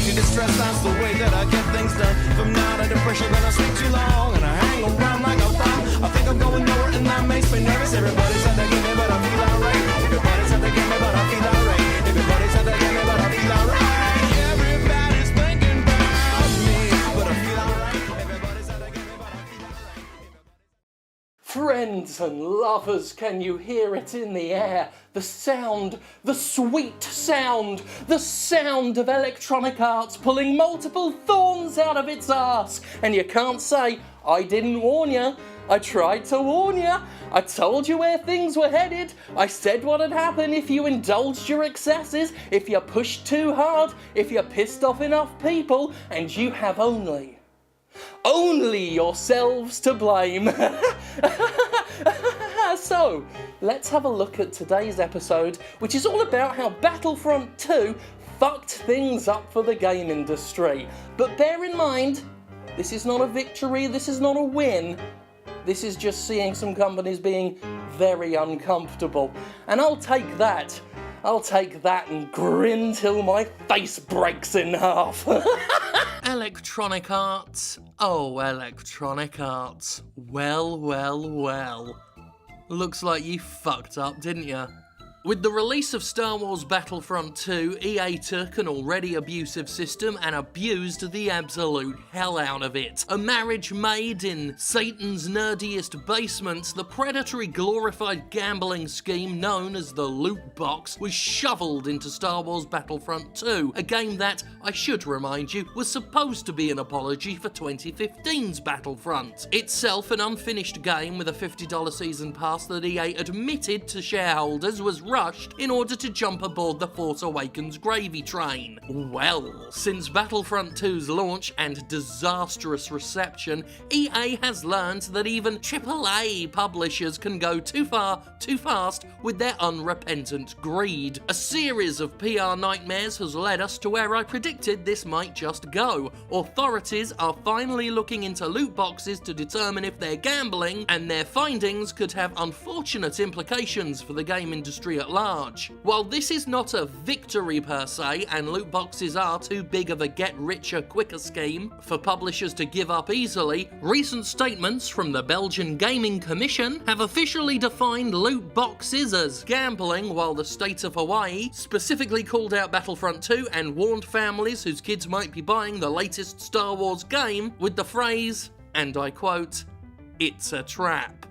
anxiety, distress, that's the way that I get things done. From now to depression, gonna sleep too long, and I hang around like a bomb. I think I'm going nowhere, and that makes me nervous. Everybody's at the game, but I feel alright. Everybody's at the game, but I feel alright. Everybody's at the game, but I feel alright. Everybody's thinking about me, but I feel alright. Everybody's at the game, but I feel alright. Friends and lovers, can you hear it in the air? The sound, the sweet sound, the sound of Electronic Arts pulling multiple thorns out of its arse. And you can't say, I didn't warn you. I tried to warn you. I told you where things were headed. I said what would happen if you indulged your excesses, if you pushed too hard, if you pissed off enough people, and you have only yourselves to blame. So, let's have a look at today's episode, which is all about how Battlefront II fucked things up for the game industry. But bear in mind, this is not a victory, this is not a win. This is just seeing some companies being very uncomfortable. And I'll take that and grin till my face breaks in half. Electronic Arts. Oh, Electronic Arts. Well, well, well. Looks like you fucked up, didn't you? With the release of Star Wars Battlefront 2, EA took an already abusive system and abused the absolute hell out of it. A marriage made in Satan's nerdiest basement, the predatory glorified gambling scheme known as the loot box was shoveled into Star Wars Battlefront 2, a game that, I should remind you, was supposed to be an apology for 2015's Battlefront. Itself an unfinished game with a $50 season pass that EA admitted to shareholders was rushed in order to jump aboard the Force Awakens gravy train. Well, since Battlefront 2's launch and disastrous reception, EA has learned that even AAA publishers can go too far, too fast with their unrepentant greed. A series of PR nightmares has led us to where I predicted this might just go. Authorities are finally looking into loot boxes to determine if they're gambling, and their findings could have unfortunate implications for the game industry at large. While this is not a victory per se, and loot boxes are too big of a get-richer-quicker scheme for publishers to give up easily, recent statements from the Belgian Gaming Commission have officially defined loot boxes as gambling, while the state of Hawaii specifically called out Battlefront 2 and warned families whose kids might be buying the latest Star Wars game with the phrase, and I quote, "It's a trap."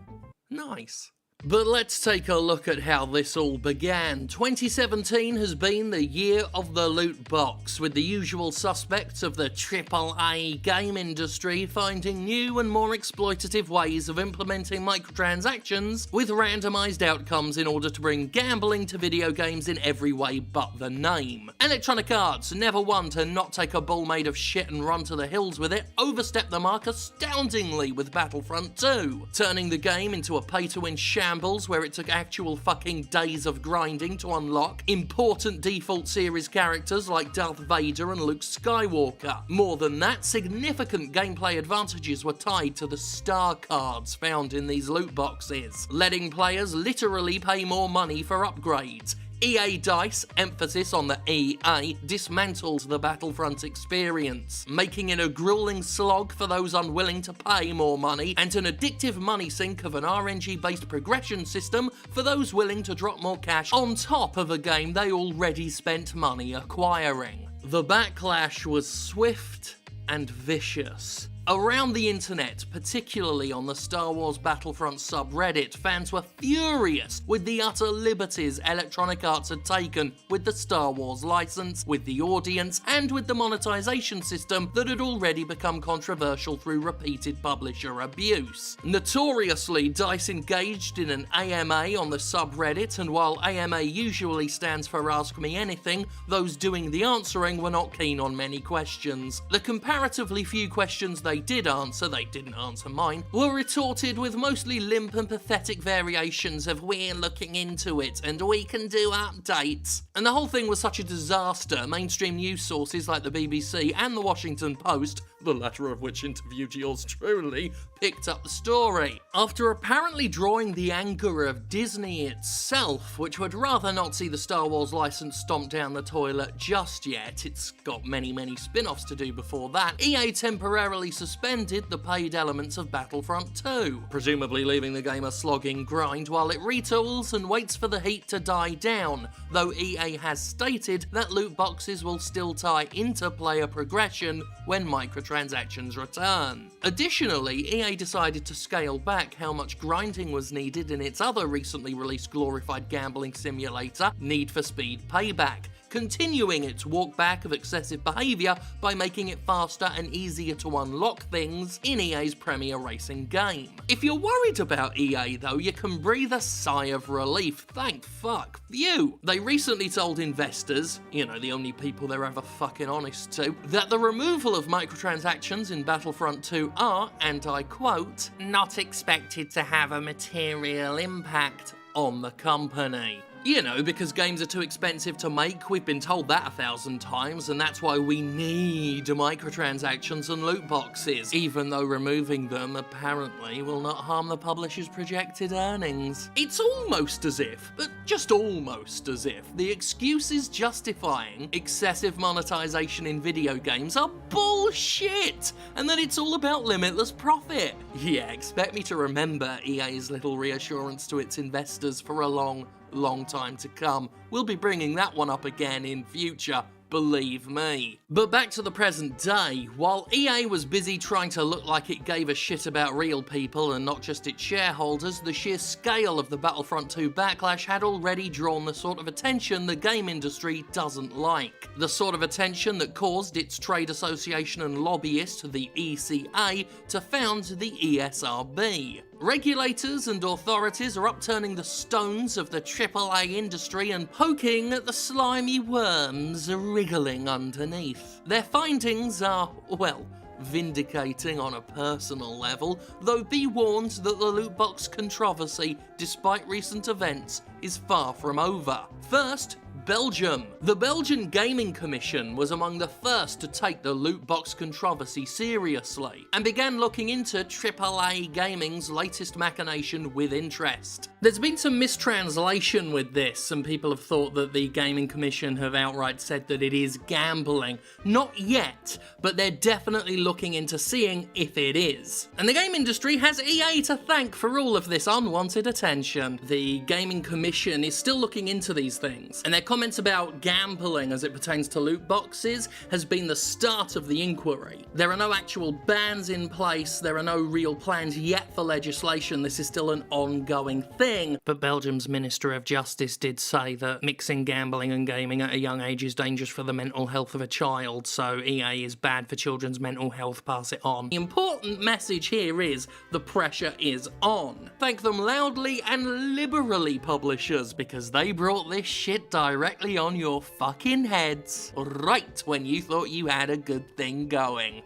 Nice. But let's take a look at how this all began. 2017 has been the year of the loot box, with the usual suspects of the AAA game industry finding new and more exploitative ways of implementing microtransactions with randomized outcomes in order to bring gambling to video games in every way but the name. Electronic Arts, never one to not take a ball made of shit and run to the hills with it, overstepped the mark astoundingly with Battlefront 2, turning the game into a pay-to-win shambles where it took actual fucking days of grinding to unlock important default series characters like Darth Vader and Luke Skywalker. More than that, significant gameplay advantages were tied to the star cards found in these loot boxes, letting players literally pay more money for upgrades. EA Dice, emphasis on the EA, dismantled the Battlefront experience, making it a grueling slog for those unwilling to pay more money, and an addictive money sink of an RNG-based progression system for those willing to drop more cash on top of a game they already spent money acquiring. The backlash was swift and vicious. Around the internet, particularly on the Star Wars Battlefront subreddit, fans were furious with the utter liberties Electronic Arts had taken with the Star Wars license, with the audience, and with the monetization system that had already become controversial through repeated publisher abuse. Notoriously, DICE engaged in an AMA on the subreddit, and while AMA usually stands for Ask Me Anything, those doing the answering were not keen on many questions. The comparatively few questions they didn't answer mine, were retorted with mostly limp and pathetic variations of "we're looking into it" and "we can do updates." And the whole thing was such a disaster, mainstream news sources like the BBC and the Washington Post, the latter of which interviewed yours truly, picked up the story. After apparently drawing the anger of Disney itself, which would rather not see the Star Wars license stomped down the toilet just yet, it's got many spin-offs to do before that, EA temporarily suspended the paid elements of Battlefront II, presumably leaving the game a slogging grind while it retools and waits for the heat to die down, though EA has stated that loot boxes will still tie into player progression when microtransactions return. Additionally, EA decided to scale back how much grinding was needed in its other recently released glorified gambling simulator, Need for Speed Payback, continuing its walk back of excessive behaviour by making it faster and easier to unlock things in EA's premier racing game. If you're worried about EA though, you can breathe a sigh of relief, thank fuck. Phew! They recently told investors, you know, the only people they're ever fucking honest to, that the removal of microtransactions in Battlefront 2 are, and I quote, not expected to have a material impact on the company. You know, because games are too expensive to make, we've been told that 1,000 times, and that's why we need microtransactions and loot boxes, even though removing them apparently will not harm the publisher's projected earnings. It's almost as if, but just almost as if, the excuses justifying excessive monetization in video games are bullshit, and that it's all about limitless profit. Yeah, expect me to remember EA's little reassurance to its investors for a long time to come. We'll be bringing that one up again in future, believe me. But back to the present day, while EA was busy trying to look like it gave a shit about real people and not just its shareholders, the sheer scale of the Battlefront 2 backlash had already drawn the sort of attention the game industry doesn't like. The sort of attention that caused its trade association and lobbyist, the ECA, to found the ESRB. Regulators and authorities are upturning the stones of the AAA industry and poking at the slimy worms wriggling underneath. Their findings are, well, vindicating on a personal level, though be warned that the loot box controversy, despite recent events, is far from over. First, Belgium. The Belgian Gaming Commission was among the first to take the loot box controversy seriously, and began looking into AAA gaming's latest machination with interest. There's been some mistranslation with this. Some people have thought that the Gaming Commission have outright said that it is gambling. Not yet, but they're definitely looking into seeing if it is. And the game industry has EA to thank for all of this unwanted attention. The Gaming Commission is still looking into these things, and their comments about gambling as it pertains to loot boxes has been the start of the inquiry. There are no actual bans in place, there are no real plans yet for legislation, this is still an ongoing thing, but Belgium's Minister of Justice did say that mixing gambling and gaming at a young age is dangerous for the mental health of a child, so EA is bad for children's mental health, pass it on. The important message here is the pressure is on. Thank them loudly and liberally, publishers, because they brought this shit directly on your fucking heads right when you thought you had a good thing going.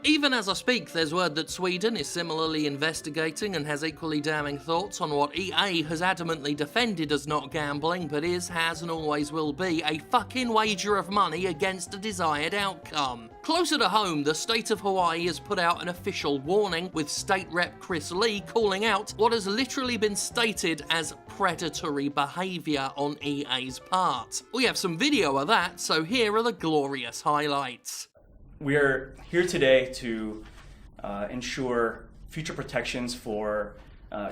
Even as I speak, there's word that Sweden is similarly investigating and has equally damning thoughts on what EA has adamantly defended as not gambling, but is, has and always will be a fucking wager of money against a desired outcome. Closer to home, the state of Hawaii has put out an official warning, with State Rep Chris Lee calling out what has literally been stated as predatory behaviour on EA's part. We have some video of that, so here are the glorious highlights. We are here today to ensure future protections for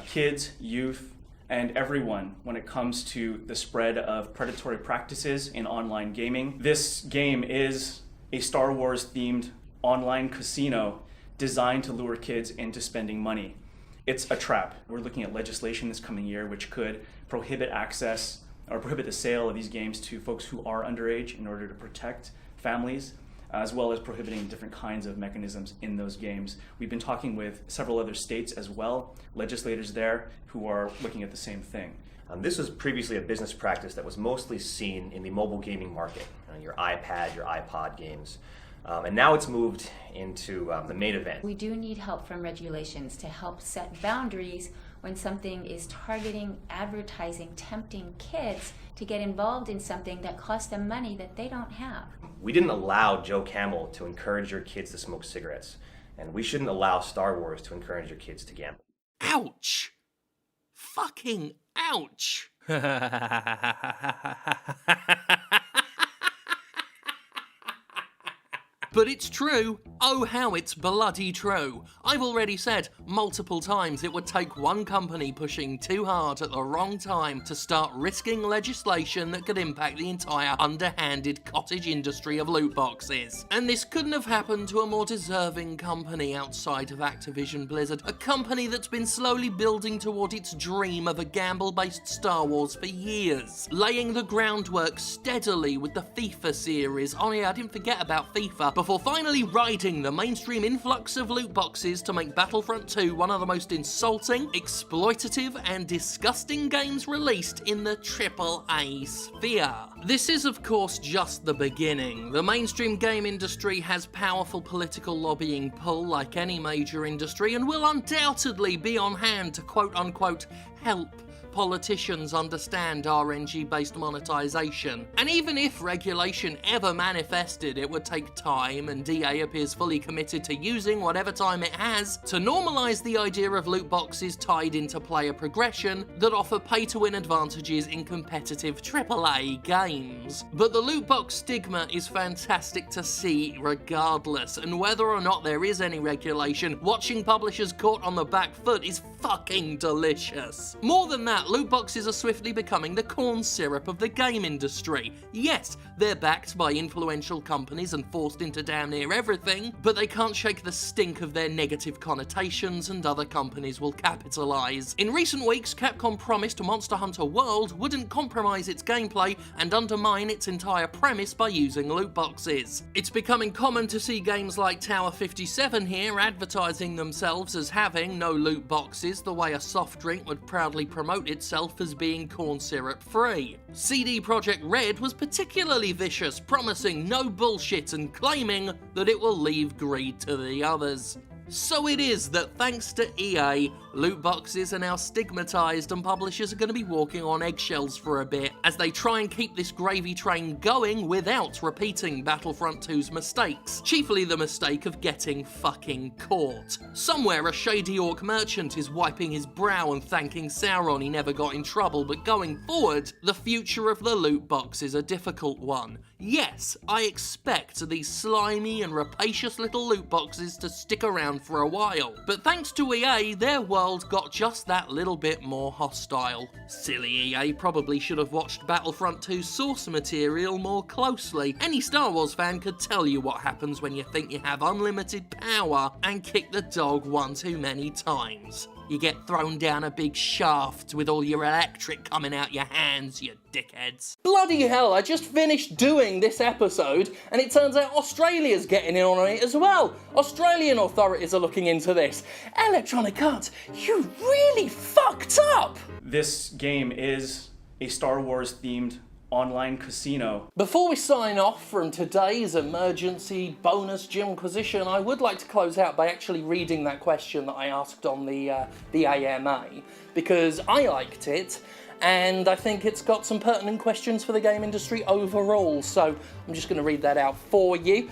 kids, youth, and everyone when it comes to the spread of predatory practices in online gaming. This game is a Star Wars themed online casino designed to lure kids into spending money. It's a trap. We're looking at legislation this coming year which could prohibit access or prohibit the sale of these games to folks who are underage in order to protect families, as well as prohibiting different kinds of mechanisms in those games. We've been talking with several other states as well, legislators there, who are looking at the same thing. This was previously a business practice that was mostly seen in the mobile gaming market, your iPad, your iPod games. And now it's moved into the main event. We do need help from regulations to help set boundaries when something is targeting, advertising, tempting kids to get involved in something that costs them money that they don't have. We didn't allow Joe Camel to encourage your kids to smoke cigarettes. And we shouldn't allow Star Wars to encourage your kids to gamble. Ouch! Fucking ouch! But it's true. Oh, how it's bloody true. I've already said multiple times it would take one company pushing too hard at the wrong time to start risking legislation that could impact the entire underhanded cottage industry of loot boxes. And this couldn't have happened to a more deserving company outside of Activision Blizzard, a company that's been slowly building toward its dream of a gamble-based Star Wars for years, laying the groundwork steadily with the FIFA series. Oh yeah, I didn't forget about FIFA, before finally riding the mainstream influx of loot boxes to make Battlefront 2 one of the most insulting, exploitative, and disgusting games released in the AAA sphere. This is, of course, just the beginning. The mainstream game industry has powerful political lobbying pull like any major industry and will undoubtedly be on hand to quote-unquote help politicians understand RNG-based monetization. And even if regulation ever manifested, it would take time, and EA appears fully committed to using whatever time it has to normalize the idea of loot boxes tied into player progression that offer pay-to-win advantages in competitive AAA games. But the loot box stigma is fantastic to see regardless, and whether or not there is any regulation, watching publishers caught on the back foot is fucking delicious. More than that, loot boxes are swiftly becoming the corn syrup of the game industry. Yes, they're backed by influential companies and forced into damn near everything, but they can't shake the stink of their negative connotations, and other companies will capitalize. In recent weeks, Capcom promised Monster Hunter World wouldn't compromise its gameplay and undermine its entire premise by using loot boxes. It's becoming common to see games like Tower 57 here advertising themselves as having no loot boxes, the way a soft drink would proudly promote itself as being corn syrup free. CD Projekt Red was particularly vicious, promising no bullshit and claiming that it will leave greed to the others. So it is that thanks to EA, loot boxes are now stigmatized and publishers are going to be walking on eggshells for a bit as they try and keep this gravy train going without repeating Battlefront 2's mistakes, chiefly the mistake of getting fucking caught. Somewhere a shady orc merchant is wiping his brow and thanking Sauron he never got in trouble, but going forward, the future of the loot box is a difficult one. Yes, I expect these slimy and rapacious little loot boxes to stick around for a while, but thanks to EA, their world got just that little bit more hostile. Silly EA probably should have watched Battlefront 2's source material more closely. Any Star Wars fan could tell you what happens when you think you have unlimited power and kick the dog one too many times. You get thrown down a big shaft with all your electric coming out your hands, you dickheads. Bloody hell, I just finished doing this episode and it turns out Australia's getting in on it as well. Australian authorities are looking into this. Electronic Arts, you really fucked up! This game is a Star Wars themed online casino. Before we sign off from today's emergency bonus Jimquisition, I would like to close out by actually reading that question that I asked on the AMA, because I liked it, and I think it's got some pertinent questions for the game industry overall, so I'm just going to read that out for you.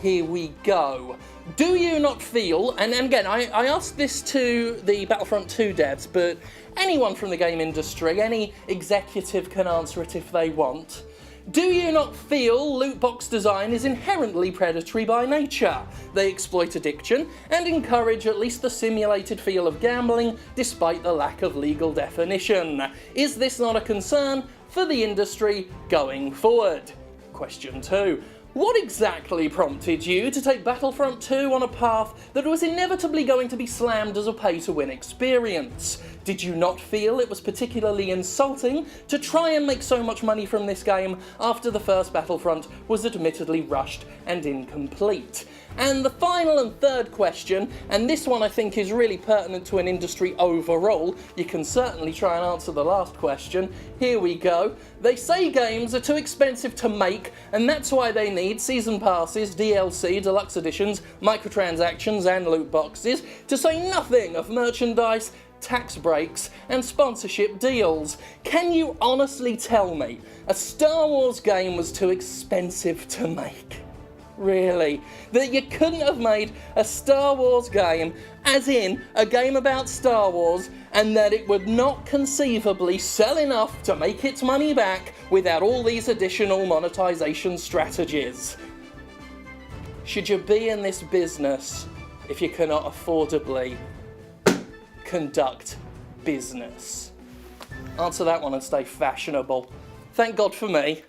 Here we go. Do you not feel, and again, I asked this to the Battlefront 2 devs, but anyone from the game industry, any executive can answer it if they want. Do you not feel loot box design is inherently predatory by nature? They exploit addiction and encourage at least the simulated feel of gambling despite the lack of legal definition. Is this not a concern for the industry going forward? Question 2. What exactly prompted you to take Battlefront 2 on a path that was inevitably going to be slammed as a pay-to-win experience? Did you not feel it was particularly insulting to try and make so much money from this game after the first Battlefront was admittedly rushed and incomplete? And the final and third question, and this one I think is really pertinent to an industry overall, you can certainly try and answer the last question. Here we go. They say games are too expensive to make, and that's why they need season passes, DLC, deluxe editions, microtransactions and loot boxes, to say nothing of merchandise, tax breaks and sponsorship deals. Can you honestly tell me a Star Wars game was too expensive to make? Really? That you couldn't have made a Star Wars game, as in a game about Star Wars, and that it would not conceivably sell enough to make its money back without all these additional monetization strategies? Should you be in this business if you cannot affordably conduct business? Answer that one and stay fashionable. Thank God for me.